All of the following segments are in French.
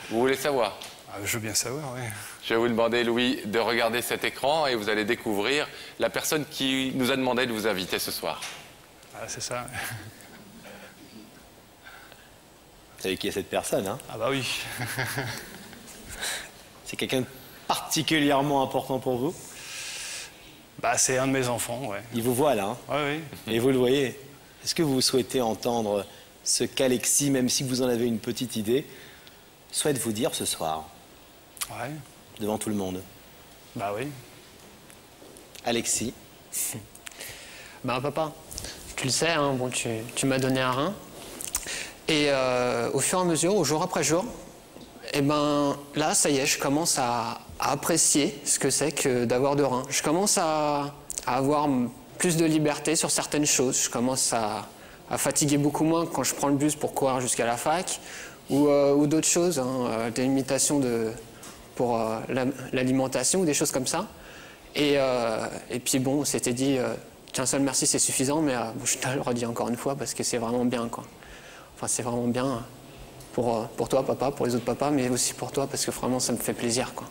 Vous voulez savoir? Je veux bien savoir, oui. Je vais vous demander, Louis, de regarder cet écran et vous allez découvrir la personne qui nous a demandé de vous inviter ce soir. Ah, c'est ça. Vous savez qui est cette personne, hein? Ah bah oui. C'est quelqu'un de particulièrement important pour vous? Bah, c'est un de mes enfants, ouais. Il vous voit là, hein? Oui, oui. Et vous le voyez. Est-ce que vous souhaitez entendre ce qu'Alexis, même si vous en avez une petite idée, souhaite vous dire ce soir, Ouais. devant tout le monde? Bah oui. Alexis. Ben papa, tu le sais, hein, bon, tu m'as donné un rein. Et au fur et à mesure, au jour après jour, et ben là, ça y est, je commence à apprécier ce que c'est que d'avoir de reins. Je commence à avoir plus de liberté sur certaines choses. Je commence à fatiguer beaucoup moins quand je prends le bus pour courir jusqu'à la fac ou d'autres choses, hein, des limitations pour l'alimentation ou des choses comme ça. Et puis bon, on s'était dit, qu'un seul merci c'est suffisant, mais je te le redis encore une fois parce que c'est vraiment bien, quoi. Enfin, c'est vraiment bien pour toi, papa, pour les autres papas, mais aussi pour toi parce que vraiment ça me fait plaisir, quoi.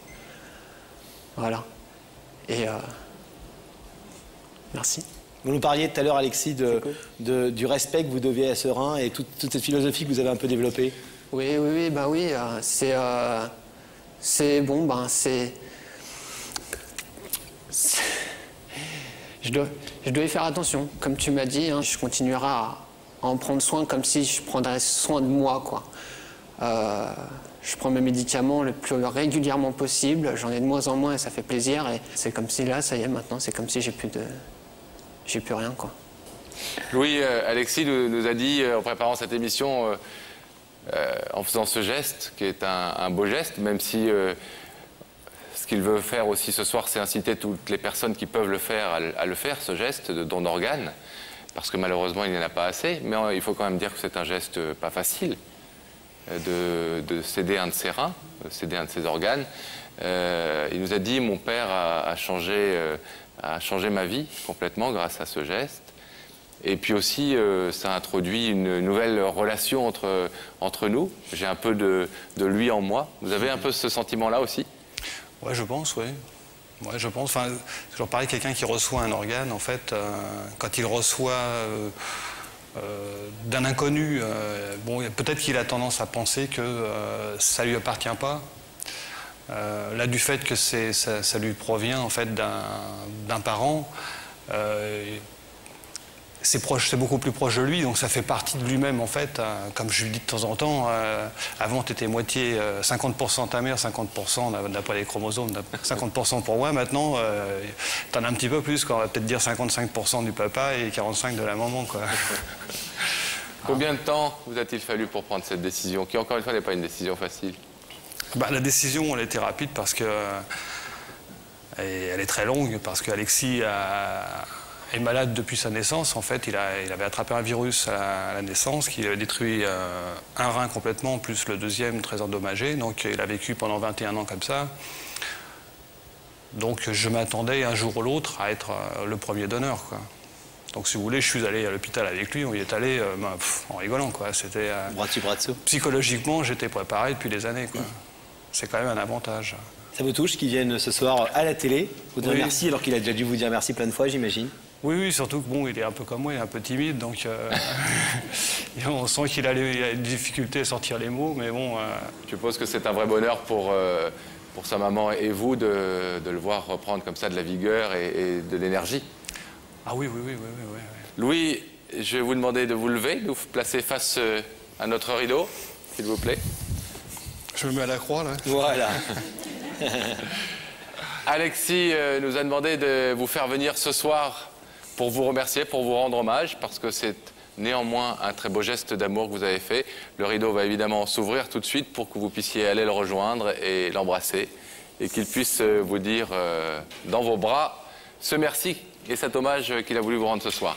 Voilà. Et merci. Vous nous parliez tout à l'heure, Alexis, du respect que vous deviez à ce rein et toute cette philosophie que vous avez un peu développée. Oui, bah oui, c'est bon, ben c'est... Je dois y faire attention, comme tu m'as dit, hein, je continuerai à en prendre soin comme si je prendrais soin de moi, quoi. Je prends mes médicaments le plus régulièrement possible, j'en ai de moins en moins et ça fait plaisir. Et c'est comme si là, ça y est, maintenant, c'est comme si j'ai plus rien, quoi. Louis, Alexis nous a dit, en préparant cette émission, en faisant ce geste, qui est un beau geste, même si ce qu'il veut faire aussi ce soir, c'est inciter toutes les personnes qui peuvent le faire à le faire, ce geste de don d'organes, parce que malheureusement, il n'y en a pas assez. Mais il faut quand même dire que c'est un geste pas facile de céder un de ses reins, de céder un de ses organes. Il nous a dit, mon père a changé ma vie complètement grâce à ce geste. Et puis aussi, ça a introduit une nouvelle relation entre nous. J'ai un peu de lui en moi. Vous avez un peu ce sentiment-là aussi? Ouais, je pense, oui. Ouais, je pense. Enfin, c'est toujours pareil, quelqu'un qui reçoit un organe, en fait, quand il reçoit d'un inconnu, bon, peut-être qu'il a tendance à penser que ça lui appartient pas. Là, du fait que ça lui provient, en fait, d'un parent, c'est beaucoup plus proche de lui, donc ça fait partie de lui-même, en fait. Comme je lui dis de temps en temps, avant tu étais moitié 50% ta mère, 50% d'après les chromosomes, 50% pour moi. Maintenant, t'en as un petit peu plus, quoi. On va peut-être dire 55% du papa et 45% de la maman, quoi. Combien de temps vous a-t-il fallu pour prendre cette décision, qui encore une fois n'est pas une décision facile? Bah, la décision, elle était rapide parce que... Et elle est très longue, parce qu'Alexis est malade depuis sa naissance. En fait, il avait attrapé un virus à la naissance qui avait détruit un rein complètement, plus le deuxième très endommagé. Donc il a vécu pendant 21 ans comme ça. Donc je m'attendais un jour ou l'autre à être le premier donneur, quoi. Donc si vous voulez, je suis allé à l'hôpital avec lui, on y est allé en rigolant, quoi. C'était... Bras dessus, bras dessous. Psychologiquement, j'étais préparé depuis des années, quoi. C'est quand même un avantage. Ça vous touche qu'il vienne ce soir à la télé vous dire merci, alors qu'il a déjà dû vous dire merci plein de fois, j'imagine? Oui, surtout que bon, il est un peu comme moi, il est un peu timide, donc on sent qu'il a des difficultés à sortir les mots, mais bon... Je suppose que c'est un vrai bonheur pour sa maman et vous de le voir reprendre comme ça de la vigueur et de l'énergie. Ah oui. Louis, je vais vous demander de vous lever, de vous placer face à notre rideau, s'il vous plaît. Je me mets à la croix, là. Voilà. Alexis nous a demandé de vous faire venir ce soir pour vous remercier, pour vous rendre hommage, parce que c'est néanmoins un très beau geste d'amour que vous avez fait. Le rideau va évidemment s'ouvrir tout de suite pour que vous puissiez aller le rejoindre et l'embrasser, et qu'il puisse vous dire dans vos bras ce merci et cet hommage qu'il a voulu vous rendre ce soir.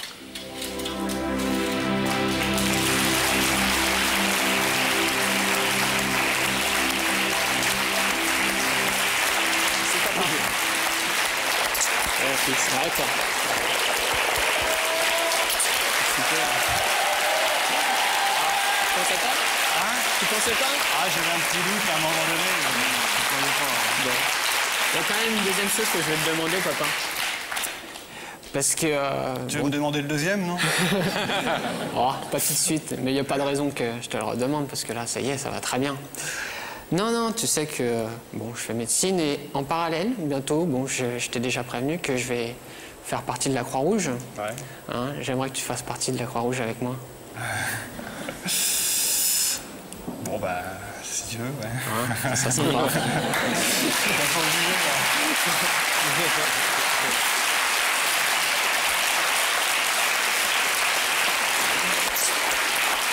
Arrête. Super. Comment ça va? Tu pensais pas? Ah, j'avais un petit doute à un moment donné, mais je croyais pas. Bon. Il y a quand même une deuxième chose que je vais te demander, papa. Parce que... Tu veux me demander le deuxième, non? Oh, pas tout de suite, mais il n'y a pas de raison que je te le redemande, parce que là, ça y est, ça va très bien. Non, non, tu sais que bon, je fais médecine et en parallèle, bientôt, bon, je t'ai déjà prévenu que je vais faire partie de la Croix-Rouge. Ouais. Hein, j'aimerais que tu fasses partie de la Croix-Rouge avec moi. Bon, bah, si tu veux, ouais. Hein, ça sympa.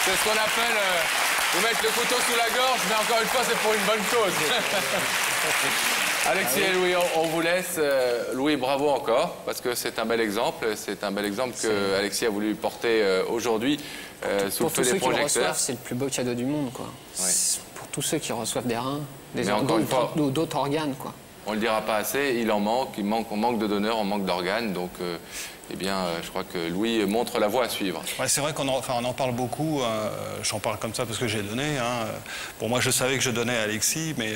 C'est ce qu'on appelle vous mettre le couteau sous la gorge, mais encore une fois, c'est pour une bonne cause. Alexis et Louis, on vous laisse. Louis, bravo encore, parce que c'est un bel exemple. C'est un bel exemple que Alexis a voulu porter aujourd'hui sous le Pour feu tous ceux des qui le projecteurs. reçoivent, c'est le plus beau cadeau du monde, quoi. Ouais. Pour tous ceux qui reçoivent des reins, Mais encore une fois- d'autres organes, quoi. On ne le dira pas assez, il en manque, on manque de donneurs, on manque d'organes. Donc, eh bien, je crois que Louis montre la voie à suivre. Ouais, c'est vrai qu'on en parle beaucoup. J'en parle comme ça parce que j'ai donné. Hein. Bon, moi, je savais que je donnais à Alexis, mais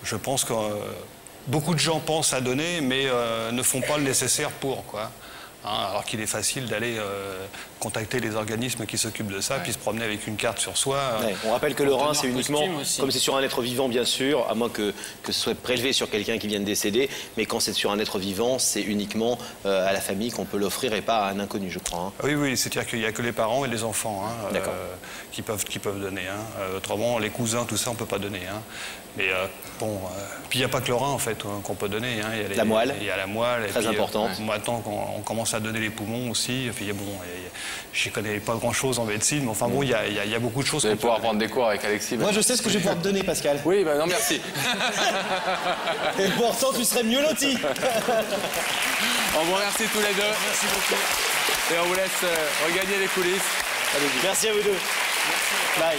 je pense que beaucoup de gens pensent à donner, mais ne font pas le nécessaire pour, quoi. Hein, alors qu'il est facile d'aller contacter les organismes qui s'occupent de ça, puis se promener avec une carte sur soi. Ouais, on rappelle que le rein, c'est tenir uniquement, costume aussi. comme c'est sur un être vivant, bien sûr, à moins que ce soit prélevé sur quelqu'un qui vient de décéder, mais quand c'est sur un être vivant, c'est uniquement à la famille qu'on peut l'offrir et pas à un inconnu, je crois. Hein. Oui, oui, c'est-à-dire qu'il n'y a que les parents et les enfants hein, D'accord. qui peuvent donner. Hein. Autrement, les cousins, tout ça, on ne peut pas donner. Hein. Mais bon, puis il n'y a pas que le rein, en fait, qu'on peut donner. Hein. Il y a La moelle. Il y a la moelle. Très important. Maintenant, on commence à donner les poumons aussi. Puis, bon, je ne connais pas grand-chose en médecine, mais enfin bon, il y a beaucoup de choses Vous allez qu'on peut pouvoir donner. prendre des cours avec Alexis. Moi, je sais ce que je vais pouvoir te donner, Pascal. Oui, ben non, merci. Et pourtant, tu serais mieux loti. On vous remercie tous les deux. Merci beaucoup. Et on vous laisse regagner les coulisses. Merci à vous deux. Bye.